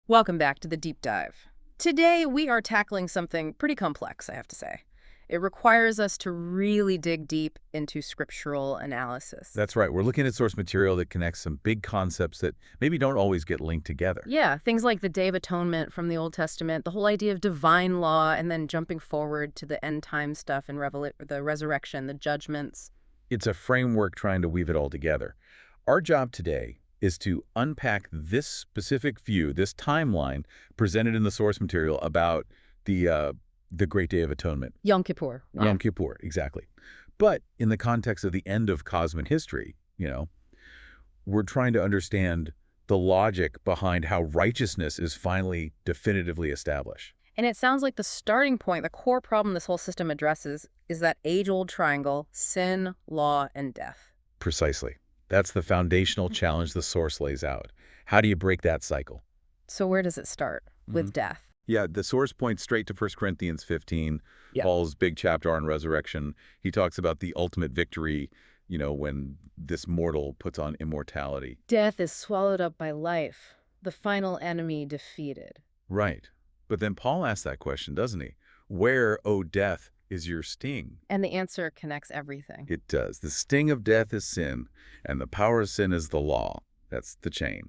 Welcome back to the deep dive. Today, we are tackling something pretty complex, I have to say. It requires us to really dig deep into scriptural analysis. That's right. We're looking at source material that connects some big concepts that maybe don't always get linked together. Yeah, things like the Day of Atonement from the Old Testament, the whole idea of divine law, and then jumping forward to the end time stuff and the resurrection, the judgments. It's a framework trying to weave it all together. Our job today is to unpack this specific view, this timeline presented in the source material about the Great Day of Atonement. Yom Kippur. Wow. Yom Kippur, exactly. But in the context of the end of cosmic history, we're trying to understand the logic behind how righteousness is finally definitively established. And it sounds like the starting point, the core problem this whole system addresses, is that age-old triangle: sin, law, and death. Precisely. That's the foundational challenge the source lays out. How do you break that cycle? So where does it start? With death? Yeah, the source points straight to 1 Corinthians 15, Yeah. Paul's big chapter on resurrection. He talks about the ultimate victory, when this mortal puts on immortality. Death is swallowed up by life, the final enemy defeated. Right. But then Paul asks that question, doesn't he? Where, O death, is your sting? And the answer connects everything. It does. The sting of death is sin, and the power of sin is the law. That's the chain.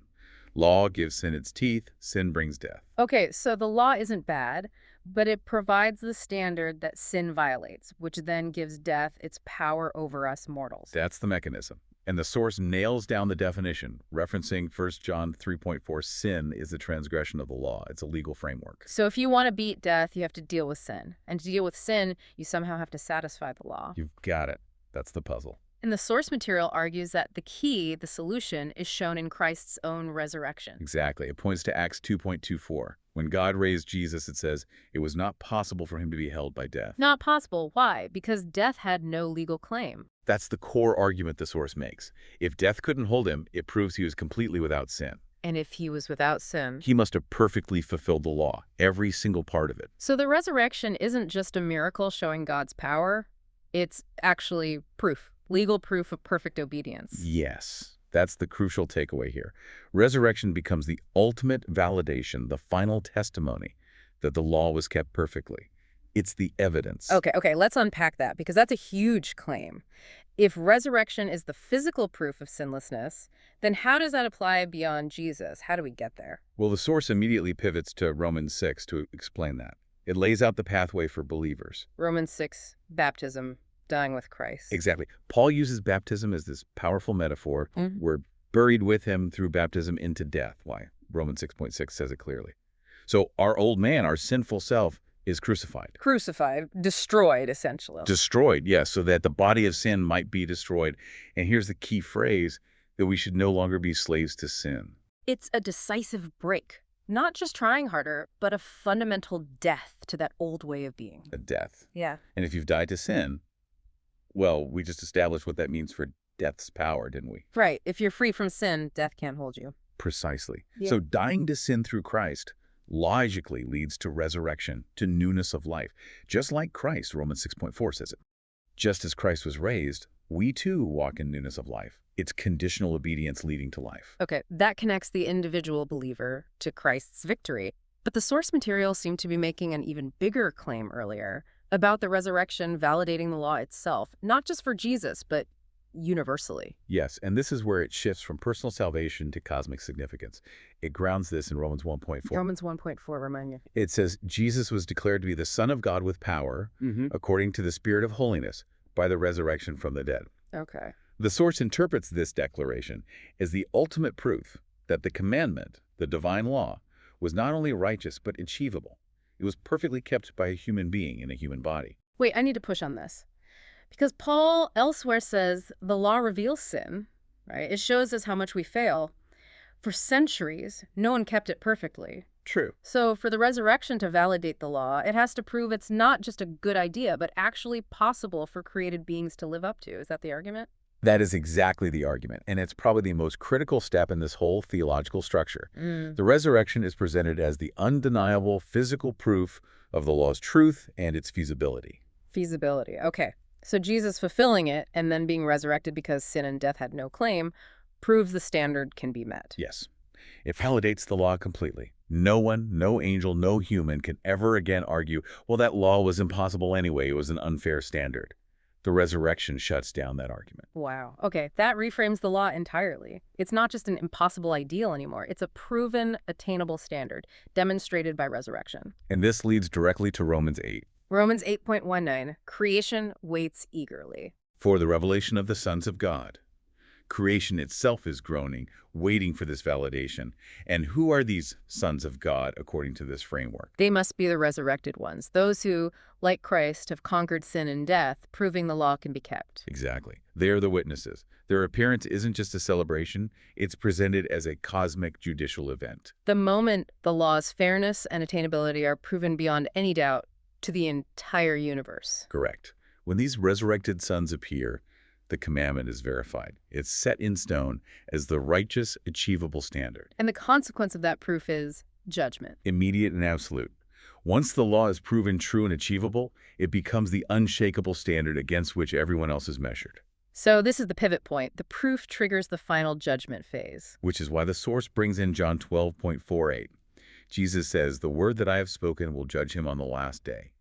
Law gives sin its teeth, sin brings death. Okay, so the law isn't bad, but it provides the standard that sin violates, which then gives death its power over us mortals. That's the mechanism. And the source nails down the definition, referencing 1 John 3.4, sin is the transgression of the law. It's a legal framework. So if you want to beat death, you have to deal with sin. And to deal with sin, you somehow have to satisfy the law. You've got it. That's the puzzle. And the source material argues that the key, the solution, is shown in Christ's own resurrection. Exactly. It points to Acts 2.24. When God raised Jesus, it says, it was not possible for him to be held by death. Not possible. Why? Because death had no legal claim. That's the core argument the source makes. If death couldn't hold him, it proves he was completely without sin. And if he was without sin, He must have perfectly fulfilled the law, every single part of it. So the resurrection isn't just a miracle showing God's power. It's actually proof, legal proof of perfect obedience. Yes. That's the crucial takeaway here. Resurrection becomes the ultimate validation, the final testimony that the law was kept perfectly. It's the evidence. Okay, let's unpack that, because that's a huge claim. If resurrection is the physical proof of sinlessness, then how does that apply beyond Jesus? How do we get there? Well, the source immediately pivots to Romans 6 to explain that. It lays out the pathway for believers. Romans 6, baptism, dying with Christ. Exactly. Paul uses baptism as this powerful metaphor. We're buried with him through baptism into death. Why? Romans 6.6 says it clearly. So our old man, our sinful self, is crucified. Crucified, destroyed, essentially. Destroyed, yes, so that the body of sin might be destroyed. And here's the key phrase, that we should no longer be slaves to sin. It's a decisive break. Not just trying harder, but a fundamental death to that old way of being. A death. Yeah. And if you've died to sin, well, we just established what that means for death's power, didn't we? Right. If you're free from sin, death can't hold you. Precisely. Yeah. So dying to sin through Christ logically leads to resurrection, to newness of life. Just like Christ, Romans 6.4 says it. Just as Christ was raised, we too walk in newness of life. It's conditional obedience leading to life. Okay, that connects the individual believer to Christ's victory. But the source material seemed to be making an even bigger claim earlier about the resurrection validating the law itself, not just for Jesus, but universally. Yes, and this is where it shifts from personal salvation to cosmic significance. It grounds this in Romans 1.4. Romans 1.4, remind you. It says, Jesus was declared to be the Son of God with power, according to the Spirit of holiness, by the resurrection from the dead. Okay. The source interprets this declaration as the ultimate proof that the commandment, the divine law, was not only righteous but achievable. It was perfectly kept by a human being in a human body. Wait, I need to push on this. Because Paul elsewhere says the law reveals sin, right? It shows us how much we fail. For centuries, no one kept it perfectly. True. So for the resurrection to validate the law, it has to prove it's not just a good idea, but actually possible for created beings to live up to. Is that the argument? That is exactly the argument, and it's probably the most critical step in this whole theological structure. The resurrection is presented as the undeniable physical proof of the law's truth and its feasibility. Feasibility. Okay. So Jesus fulfilling it and then being resurrected because sin and death had no claim proves the standard can be met. Yes. It validates the law completely. No one, no angel, no human can ever again argue, well, that law was impossible anyway, it was an unfair standard. The resurrection shuts down that argument. Wow. Okay, that reframes the law entirely. It's not just an impossible ideal anymore. It's a proven, attainable standard, demonstrated by resurrection. And this leads directly to Romans 8. Romans 8.19, creation waits eagerly. For the revelation of the sons of God. Creation itself is groaning, waiting for this validation. And who are these sons of God according to this framework? They must be the resurrected ones, those who, like Christ, have conquered sin and death, proving the law can be kept. Exactly. They are the witnesses. Their appearance isn't just a celebration, it's presented as a cosmic judicial event. The moment the law's fairness and attainability are proven beyond any doubt to the entire universe. Correct. When these resurrected sons appear, the commandment is verified. It's set in stone as the righteous, achievable standard. And the consequence of that proof is judgment. Immediate and absolute. Once the law is proven true and achievable, it becomes the unshakable standard against which everyone else is measured. So this is the pivot point. The proof triggers the final judgment phase. Which is why the source brings in John 12.48. Jesus says, "The word that I have spoken will judge him on the last day."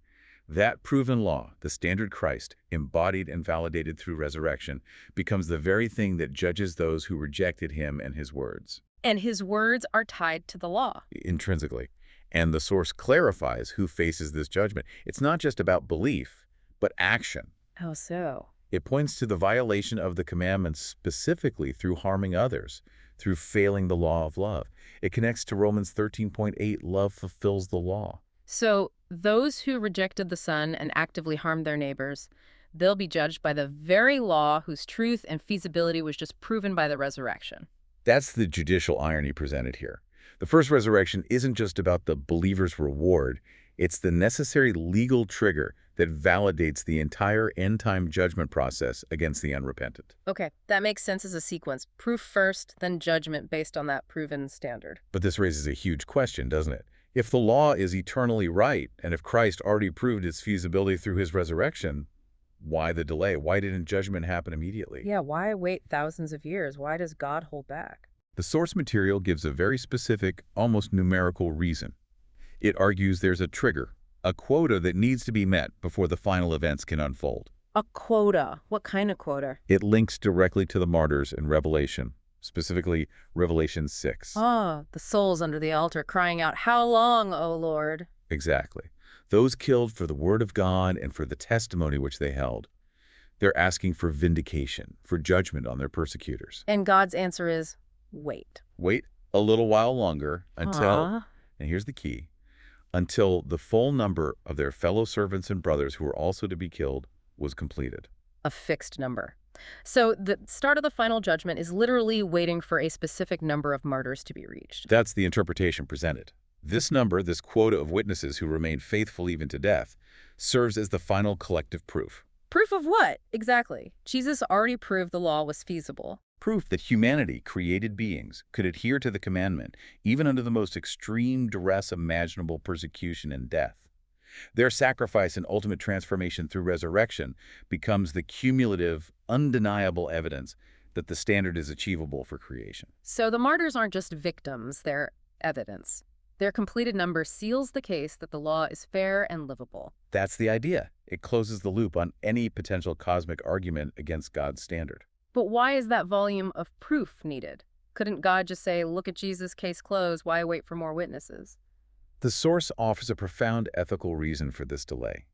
That proven law, the standard Christ, embodied and validated through resurrection, becomes the very thing that judges those who rejected him and his words. And his words are tied to the law. Intrinsically. And the source clarifies who faces this judgment. It's not just about belief, but action. How so? It points to the violation of the commandments specifically through harming others, through failing the law of love. It connects to Romans 13.8, love fulfills the law. So those who rejected the Son and actively harmed their neighbors, they'll be judged by the very law whose truth and feasibility was just proven by the resurrection. That's the judicial irony presented here. The first resurrection isn't just about the believer's reward, it's the necessary legal trigger that validates the entire end-time judgment process against the unrepentant. Okay, that makes sense as a sequence. Proof first, then judgment based on that proven standard. But this raises a huge question, doesn't it? If the law is eternally right, and if Christ already proved its feasibility through his resurrection, why the delay? Why didn't judgment happen immediately? Yeah, why wait thousands of years? Why does God hold back? The source material gives a very specific, almost numerical reason. It argues there's a trigger, a quota that needs to be met before the final events can unfold. A quota? What kind of quota? It links directly to the martyrs in Revelation, specifically Revelation 6. Ah, the souls under the altar crying out, "How long, O Lord?" Exactly. Those killed for the word of God and for the testimony which they held. They're asking for vindication, for judgment on their persecutors. And God's answer is, wait. Wait a little while longer until, and here's the key, until the full number of their fellow servants and brothers who were also to be killed was completed. A fixed number. So the start of the final judgment is literally waiting for a specific number of martyrs to be reached. That's the interpretation presented. This number, this quota of witnesses who remain faithful even to death, serves as the final collective proof. Proof of what? Exactly. Jesus already proved the law was feasible. Proof that humanity, created beings, could adhere to the commandment, even under the most extreme duress imaginable, persecution and death. Their sacrifice and ultimate transformation through resurrection becomes the cumulative, undeniable evidence that the standard is achievable for creation. So the martyrs aren't just victims, they're evidence. Their completed number seals the case that the law is fair and livable. That's the idea. It closes the loop on any potential cosmic argument against God's standard. But why is that volume of proof needed? Couldn't God just say, look at Jesus, case closed, why wait for more witnesses? The source offers a profound ethical reason for this delay.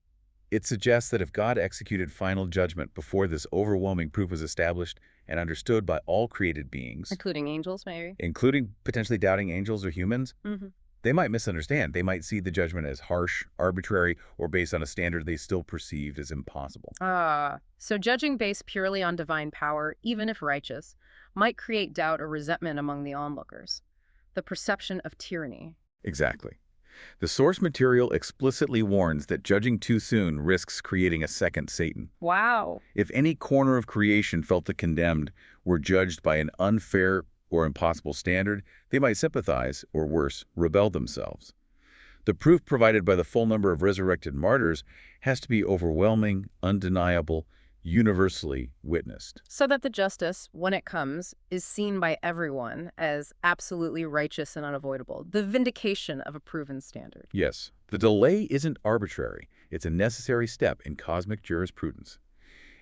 It suggests that if God executed final judgment before this overwhelming proof was established and understood by all created beings, Including angels, maybe? including potentially doubting angels or humans, they might misunderstand. They might see the judgment as harsh, arbitrary, or based on a standard they still perceived as impossible. So judging based purely on divine power, even if righteous, might create doubt or resentment among the onlookers. The perception of tyranny. Exactly. The source material explicitly warns that judging too soon risks creating a second Satan. Wow. If any corner of creation felt the condemned were judged by an unfair or impossible standard, they might sympathize, or worse, rebel themselves. The proof provided by the full number of resurrected martyrs has to be overwhelming, undeniable, universally witnessed. So that the justice, when it comes, is seen by everyone as absolutely righteous and unavoidable, the vindication of a proven standard. Yes, the delay isn't arbitrary. It's a necessary step in cosmic jurisprudence.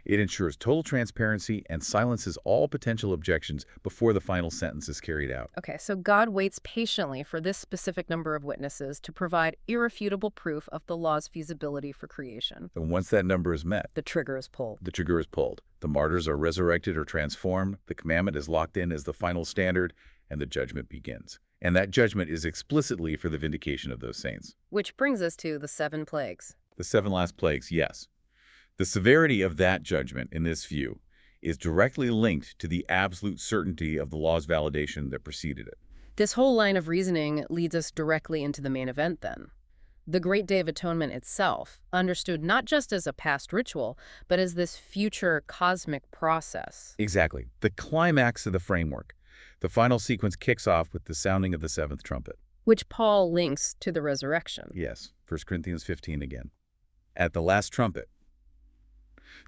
It ensures total transparency and silences all potential objections before the final sentence is carried out. Okay, so God waits patiently for this specific number of witnesses to provide irrefutable proof of the law's feasibility for creation. And once that number is met, The trigger is pulled. the trigger is pulled. The martyrs are resurrected or transformed, the commandment is locked in as the final standard, and the judgment begins. And that judgment is explicitly for the vindication of those saints. Which brings us to the 7 plagues. The 7 last plagues, yes. The severity of that judgment, in this view, is directly linked to the absolute certainty of the law's validation that preceded it. This whole line of reasoning leads us directly into the main event then. The Great Day of Atonement itself, understood not just as a past ritual, but as this future cosmic process. Exactly. The climax of the framework. The final sequence kicks off with the sounding of the 7th trumpet. Which Paul links to the resurrection. Yes, 1 Corinthians 15 again. At the last trumpet,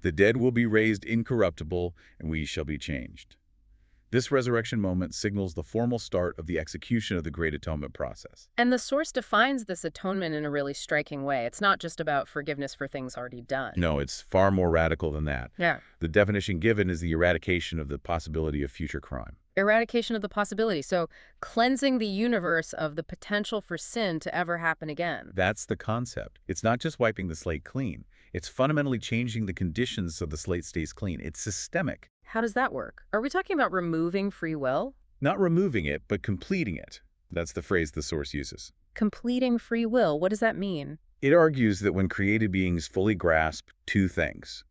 the dead will be raised incorruptible, and we shall be changed. This resurrection moment signals the formal start of the execution of the Great Atonement process. And the source defines this atonement in a really striking way. It's not just about forgiveness for things already done. No, it's far more radical than that. Yeah. The definition given is the eradication of the possibility of future crime. Eradication of the possibility. So cleansing the universe of the potential for sin to ever happen again. That's the concept. It's not just wiping the slate clean. It's fundamentally changing the conditions so the slate stays clean. It's systemic. How does that work? Are we talking about removing free will? Not removing it, but completing it. That's the phrase the source uses. Completing free will, what does that mean? It argues that when created beings fully grasp 2 things,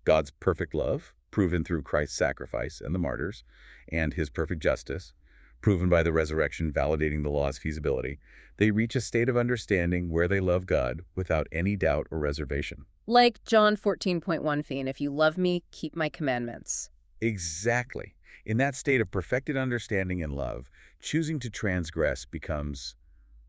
God's perfect love, proven through Christ's sacrifice and the martyrs, and his perfect justice, proven by the resurrection validating the law's feasibility, they reach a state of understanding where they love God without any doubt or reservation. Like John 14.1, Fiend, if you love me, keep my commandments. Exactly. In that state of perfected understanding and love, choosing to transgress becomes,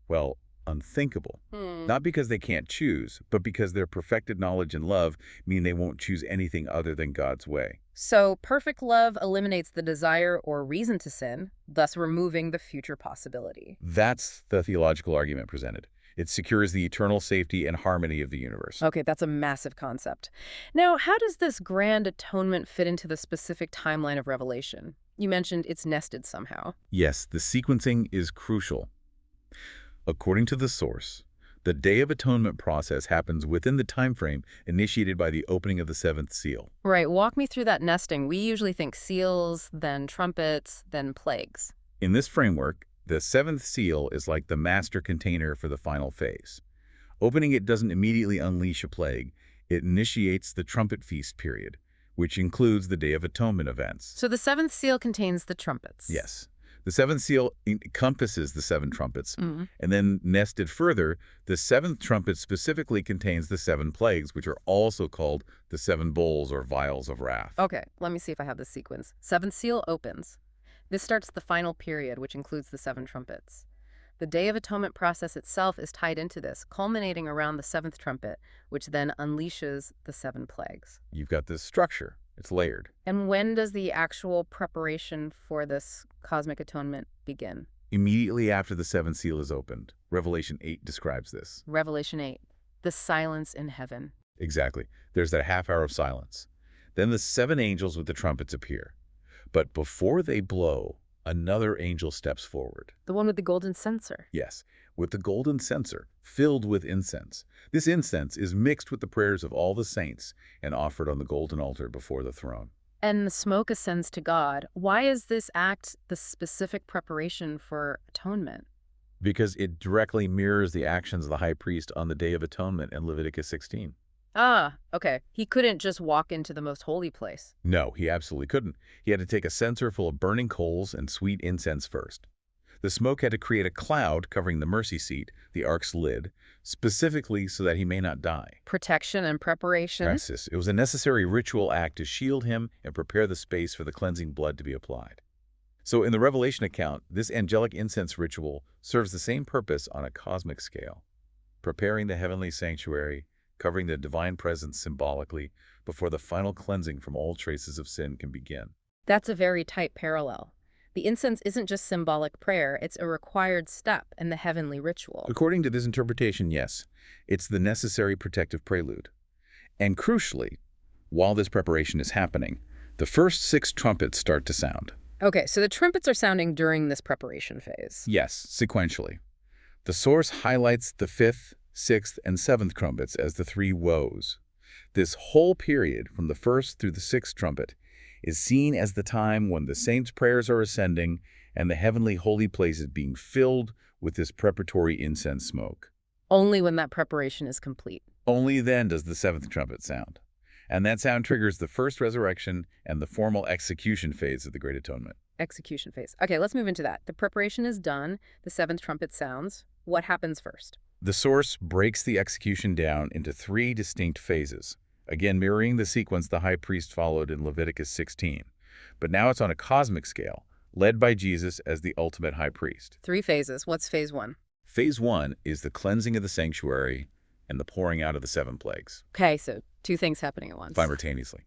well, unthinkable. Not because they can't choose, but because their perfected knowledge and love mean they won't choose anything other than God's way. So perfect love eliminates the desire or reason to sin, thus removing the future possibility. That's the theological argument presented. It secures the eternal safety and harmony of the universe. Okay, that's a massive concept. Now, how does this grand atonement fit into the specific timeline of Revelation? You mentioned it's nested somehow. Yes, the sequencing is crucial. According to the source, the Day of Atonement process happens within the time frame initiated by the opening of the 7th seal. Right, walk me through that nesting. We usually think seals, then trumpets, then plagues. In this framework, the 7th seal is like the master container for the final phase. Opening it doesn't immediately unleash a plague. It initiates the trumpet feast period, which includes the Day of Atonement events. So the 7th seal contains the trumpets. Yes. The 7th seal encompasses the 7 trumpets, and then nested further, the 7th trumpet specifically contains the 7 plagues, which are also called the 7 bowls or vials of wrath. Okay, let me see if I have this sequence. 7th seal opens. This starts the final period, which includes the 7 trumpets. The Day of Atonement process itself is tied into this, culminating around the 7th trumpet, which then unleashes the 7 plagues. You've got this structure. It's layered. And when does the actual preparation for this cosmic atonement begin? Immediately after the 7th seal is opened. Revelation 8 describes this. Revelation 8, the silence in heaven. Exactly. There's that half hour of silence. Then the 7 angels with the trumpets appear. But before they blow, another angel steps forward. The one with the golden censer. Yes, with the golden censer, filled with incense. This incense is mixed with the prayers of all the saints and offered on the golden altar before the throne. And the smoke ascends to God. Why is this act the specific preparation for atonement? Because it directly mirrors the actions of the high priest on the Day of Atonement in Leviticus 16. Ah, okay. He couldn't just walk into the most holy place. No, he absolutely couldn't. He had to take a censer full of burning coals and sweet incense first. The smoke had to create a cloud covering the mercy seat, the ark's lid, specifically so that he may not die. Protection and preparation. It was a necessary ritual act to shield him and prepare the space for the cleansing blood to be applied. So in the Revelation account, this angelic incense ritual serves the same purpose on a cosmic scale, preparing the heavenly sanctuary, covering the divine presence symbolically before the final cleansing from all traces of sin can begin. That's a very tight parallel. The incense isn't just symbolic prayer, it's a required step in the heavenly ritual. According to this interpretation, yes, it's the necessary protective prelude. And crucially, while this preparation is happening, the first 6 trumpets start to sound. Okay, so the trumpets are sounding during this preparation phase. Yes, sequentially. The source highlights the 5th, 6th, and 7th trumpets as the 3 woes. This whole period, from the 1st through the 6th trumpet, is seen as the time when the saints' prayers are ascending and the heavenly holy place is being filled with this preparatory incense smoke. Only when that preparation is complete. Only then does the 7th trumpet sound. And that sound triggers the first resurrection and the formal execution phase of the Great Atonement. Execution phase. Okay, let's move into that. The preparation is done. The 7th trumpet sounds. What happens first? The source breaks the execution down into 3 distinct phases, again mirroring the sequence the high priest followed in Leviticus 16. But now it's on a cosmic scale, led by Jesus as the ultimate high priest. 3 phases. What's phase 1? Phase 1 is the cleansing of the sanctuary and the pouring out of the 7 plagues. Okay, so 2 things happening at once. Simultaneously.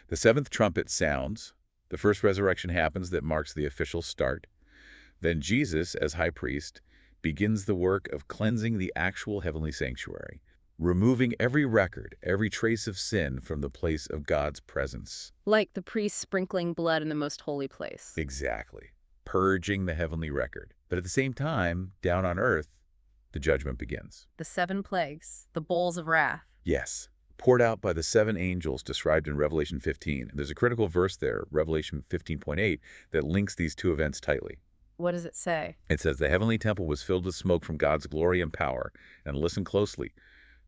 The 7th trumpet sounds. The first resurrection happens that marks the official start. Then Jesus, as high priest, begins the work of cleansing the actual heavenly sanctuary, removing every record, every trace of sin from the place of God's presence. Like the priest sprinkling blood in the most holy place. Exactly. Purging the heavenly record. But at the same time, down on earth, the judgment begins. The 7 plagues, the bowls of wrath. Yes, poured out by the 7 angels described in Revelation 15. There's a critical verse there, Revelation 15.8, that links these 2 events tightly. What does it say? It says, the heavenly temple was filled with smoke from God's glory and power. And listen closely.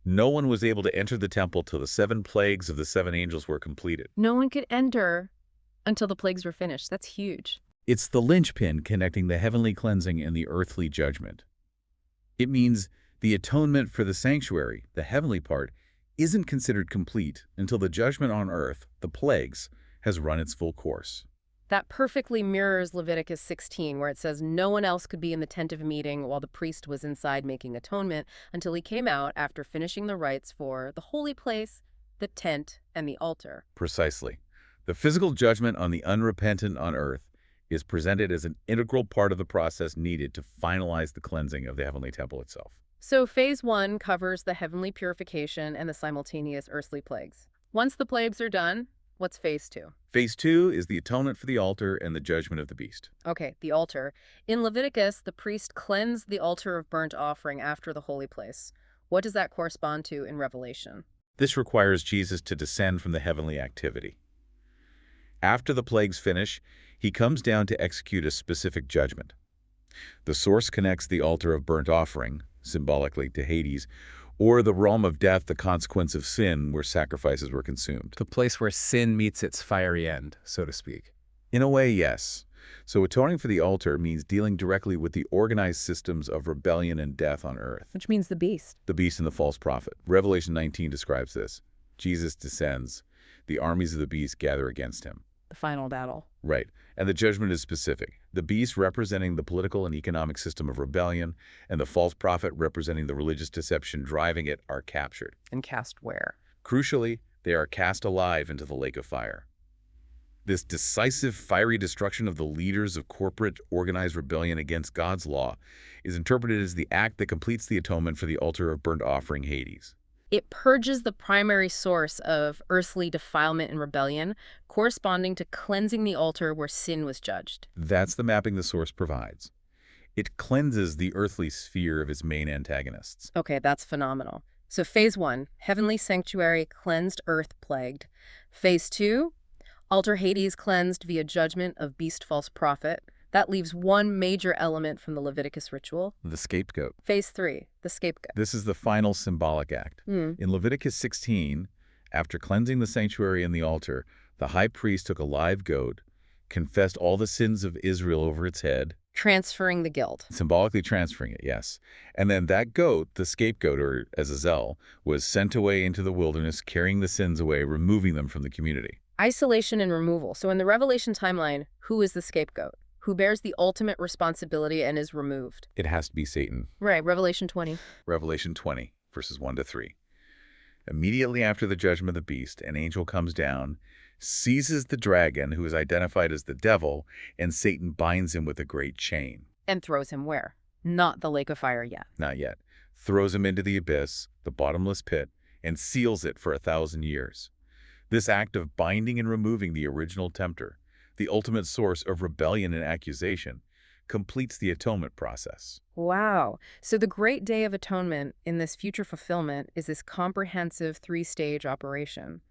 No one was able to enter the temple till the 7 plagues of the 7 angels were completed. No one could enter until the plagues were finished. That's huge. It's the linchpin connecting the heavenly cleansing and the earthly judgment. It means the atonement for the sanctuary, the heavenly part, isn't considered complete until the judgment on earth, the plagues, has run its full course. That perfectly mirrors Leviticus 16, where it says no one else could be in the tent of meeting while the priest was inside making atonement until he came out after finishing the rites for the holy place, the tent, and the altar. Precisely. The physical judgment on the unrepentant on earth is presented as an integral part of the process needed to finalize the cleansing of the heavenly temple itself. So phase 1 covers the heavenly purification and the simultaneous earthly plagues. Once the plagues are done, what's phase 2? Phase 2 is the atonement for the altar and the judgment of the beast. Okay, the altar. In Leviticus, the priest cleansed the altar of burnt offering after the holy place. What does that correspond to in Revelation? This requires Jesus to descend from the heavenly activity. After the plagues finish, he comes down to execute a specific judgment. The source connects the altar of burnt offering, symbolically to Hades, or the realm of death, the consequence of sin, where sacrifices were consumed. The place where sin meets its fiery end, so to speak. In a way, yes. So atoning for the altar means dealing directly with the organized systems of rebellion and death on earth. Which means the beast. The beast and the false prophet. Revelation 19 describes this. Jesus descends. The armies of the beast gather against him. The final battle. Right. And the judgment is specific. The beast representing the political and economic system of rebellion, and the false prophet representing the religious deception driving it are captured. And cast where? Crucially, they are cast alive into the lake of fire. This decisive, fiery destruction of the leaders of corporate, organized rebellion against God's law is interpreted as the act that completes the atonement for the altar of burnt offering, Hades. It purges the primary source of earthly defilement and rebellion, corresponding to cleansing the altar where sin was judged. That's the mapping the source provides. It cleanses the earthly sphere of its main antagonists. Okay, that's phenomenal. So phase 1, heavenly sanctuary cleansed, earth plagued. Phase 2, altar Hades cleansed via judgment of beast false prophet. That leaves one major element from the Leviticus ritual. The scapegoat. Phase 3, the scapegoat. This is the final symbolic act. In Leviticus 16, after cleansing the sanctuary and the altar, the high priest took a live goat, confessed all the sins of Israel over its head. Transferring the guilt. Symbolically transferring it, yes. And then that goat, the scapegoat, or Azazel, was sent away into the wilderness, carrying the sins away, removing them from the community. Isolation and removal. So in the Revelation timeline, who is the scapegoat? Who bears the ultimate responsibility and is removed? It has to be Satan. Right, Revelation 20. Revelation 20, verses 1 to 3. Immediately after the judgment of the beast, an angel comes down, seizes the dragon, who is identified as the devil, and Satan binds him with a great chain. And throws him where? Not the lake of fire yet. Not yet. Throws him into the abyss, the bottomless pit, and seals it for 1,000 years. This act of binding and removing the original tempter, the ultimate source of rebellion and accusation, completes the atonement process. Wow. So the great day of atonement in this future fulfillment is this comprehensive three-stage operation.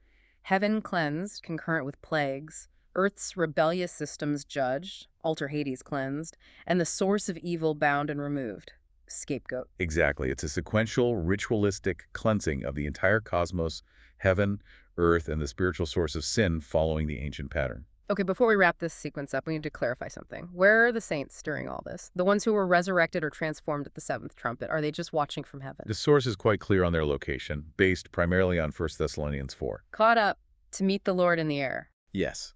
Heaven cleansed, concurrent with plagues, Earth's rebellious systems judged, alter Hades cleansed, and the source of evil bound and removed, scapegoat. Exactly. It's a sequential, ritualistic cleansing of the entire cosmos, heaven, earth, and the spiritual source of sin following the ancient pattern. Okay, before we wrap this sequence up, we need to clarify something. Where are the saints during all this? The ones who were resurrected or transformed at the seventh trumpet, are they just watching from heaven? The source is quite clear on their location, based primarily on 1 Thessalonians 4. Caught up to meet the Lord in the air. Yes.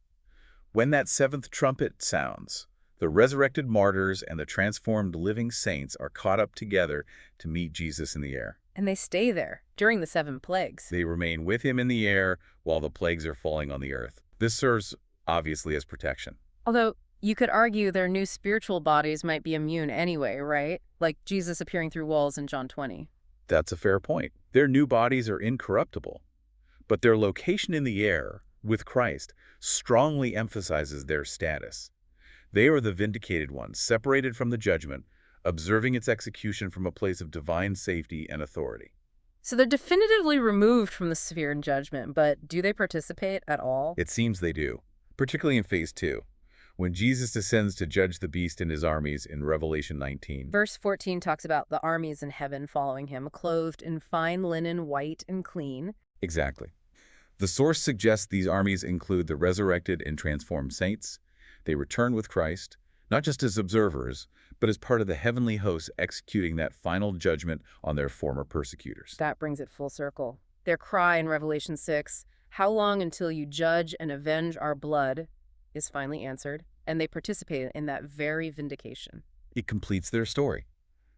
When that seventh trumpet sounds, the resurrected martyrs and the transformed living saints are caught up together to meet Jesus in the air. And they stay there during the 7 plagues. They remain with him in the air while the plagues are falling on the earth. This serves, obviously, as protection. Although, you could argue their new spiritual bodies might be immune anyway, right? Like Jesus appearing through walls in John 20. That's a fair point. Their new bodies are incorruptible, but their location in the air with Christ strongly emphasizes their status. They are the vindicated ones, separated from the judgment, observing its execution from a place of divine safety and authority. So they're definitively removed from the sphere of judgment, but do they participate at all? It seems they do, particularly in phase 2, when Jesus descends to judge the beast and his armies in Revelation 19. Verse 14 talks about the armies in heaven following him, clothed in fine linen, white and clean. Exactly. The source suggests these armies include the resurrected and transformed saints. They return with Christ, not just as observers, but as part of the heavenly hosts executing that final judgment on their former persecutors. That brings it full circle. Their cry in Revelation 6, "How long until you judge and avenge our blood?" is finally answered, and they participated in that very vindication. It completes their story.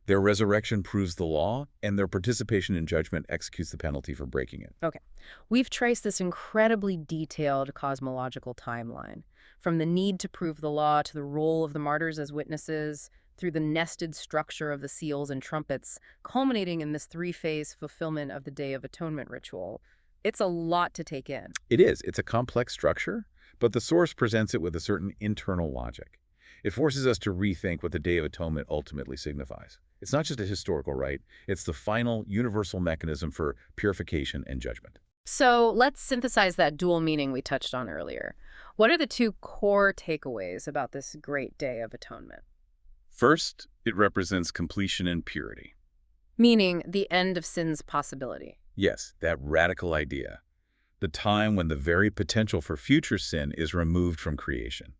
Their resurrection proves the law, and their participation in judgment executes the penalty for breaking it. Okay. We've traced this incredibly detailed cosmological timeline, from the need to prove the law to the role of the martyrs as witnesses, through the nested structure of the seals and trumpets, culminating in this 3-phase fulfillment of the Day of Atonement ritual. It's a lot to take in. It is. It's a complex structure, but the source presents it with a certain internal logic. It forces us to rethink what the Day of Atonement ultimately signifies. It's not just a historical rite, it's the final universal mechanism for purification and judgment. So let's synthesize that dual meaning we touched on earlier. What are the 2 core takeaways about this great Day of Atonement? First, it represents completion and purity. Meaning the end of sin's possibility. Yes, that radical idea. The time when the very potential for future sin is removed from creation.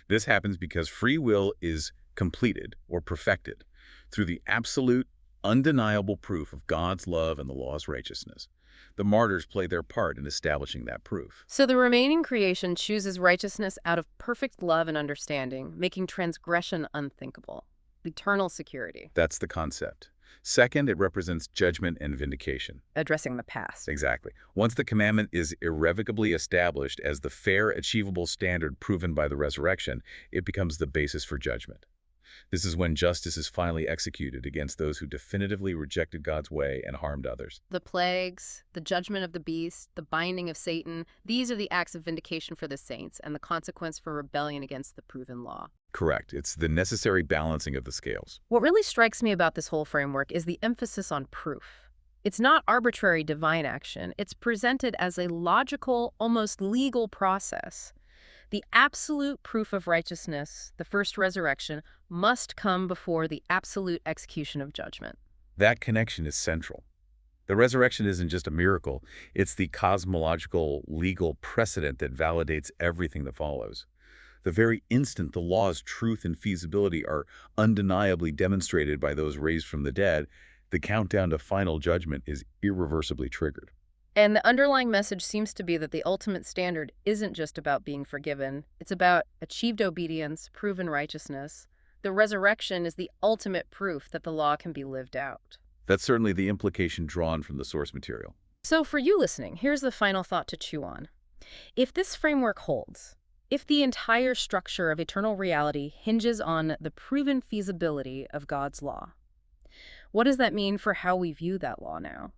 This happens because free will is completed or perfected through the absolute, undeniable proof of God's love and the law's righteousness. The martyrs play their part in establishing that proof. So the remaining creation chooses righteousness out of perfect love and understanding, making transgression unthinkable. Eternal security. That's the concept. Second, it represents judgment and vindication. Addressing the past. Exactly. Once the commandment is irrevocably established as the fair, achievable standard proven by the resurrection, it becomes the basis for judgment. This is when justice is finally executed against those who definitively rejected God's way and harmed others. The plagues, the judgment of the beast, the binding of Satan, these are the acts of vindication for the saints and the consequence for rebellion against the proven law. Correct. It's the necessary balancing of the scales. What really strikes me about this whole framework is the emphasis on proof. It's not arbitrary divine action. It's presented as a logical, almost legal process. The absolute proof of righteousness, the first resurrection, must come before the absolute execution of judgment. That connection is central. The resurrection isn't just a miracle. It's the cosmological, legal precedent that validates everything that follows. The very instant the law's truth and feasibility are undeniably demonstrated by those raised from the dead, the countdown to final judgment is irreversibly triggered. And the underlying message seems to be that the ultimate standard isn't just about being forgiven. It's about achieved obedience, proven righteousness. The resurrection is the ultimate proof that the law can be lived out. That's certainly the implication drawn from the source material. So for you listening, here's the final thought to chew on. If this framework holds, if the entire structure of eternal reality hinges on the proven feasibility of God's law, what does that mean for how we view that law now?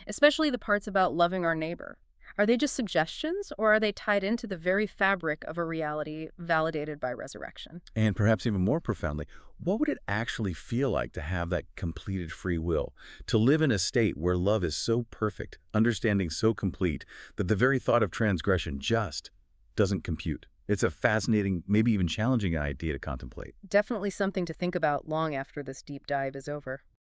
Especially the parts about loving our neighbor. Are they just suggestions, or are they tied into the very fabric of a reality validated by resurrection? And perhaps even more profoundly, what would it actually feel like to have that completed free will? To live in a state where love is so perfect, understanding so complete, that the very thought of transgression just doesn't compute. It's a fascinating, maybe even challenging idea to contemplate. Definitely something to think about long after this deep dive is over.